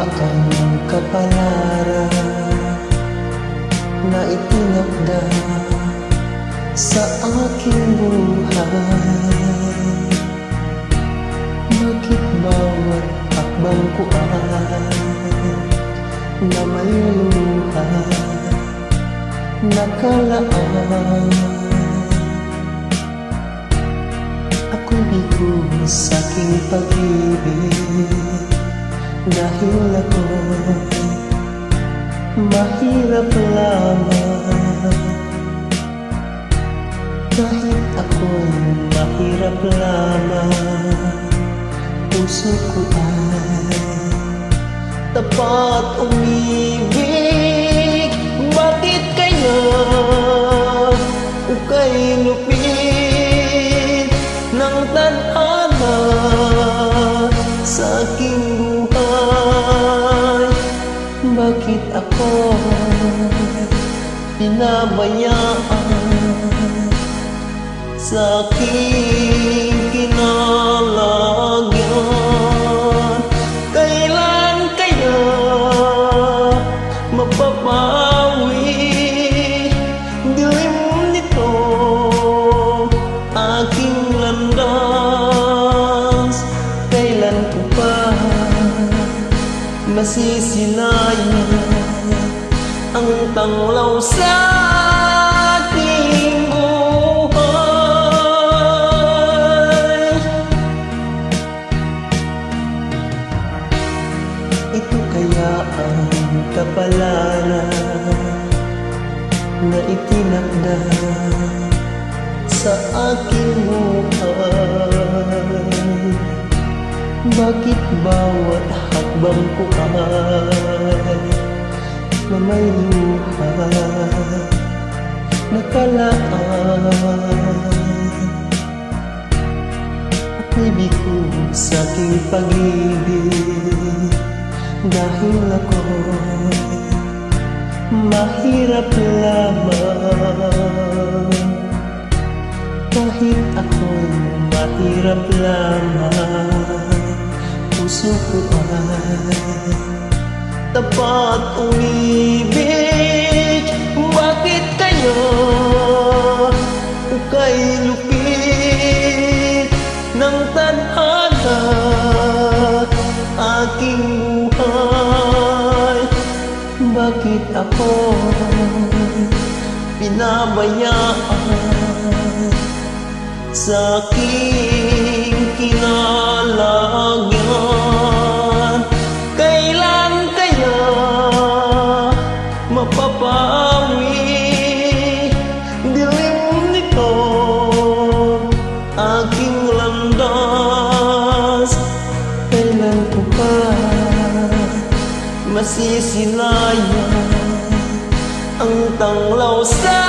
ang kapalaran na itinakda sa aking buhay. Bakit bawat hakbang ko ay na may luha nakalaan? Ako'y bigo sa aking pag-ibig dahil ako'y mahirap lamang. Kahit ako'y mahirap lamang, puso ko ay tapat umibig. Bakit kaya ukay lupit ng tadhana sa aking buhay? Bakit ako pinabayaan sa aking kinalagyan? Kailan kaya mapapawi dilim nito aking landas? Kailan ko pa masisilayan ang tanglaw sa aking buhay? Ito kaya ang kapalaran na itinakda sa aking buhay? Bakit bawat hakbang ko ay na may luha nakalaan? Ako'y bigo sa aking pag-ibig dahil ako'y mahirap lamang. Kahit ako'y mahirap lamang, puso ko ay tapat umibig. Bakit kaya ukay lupit ng tadhana aking buhay? Bakit ako pinabayaan sa aking kinalagyan? Kailan kaya mapapawi dilim nito aking landas? Kailan ko pa masisilayan ang tanglaw sa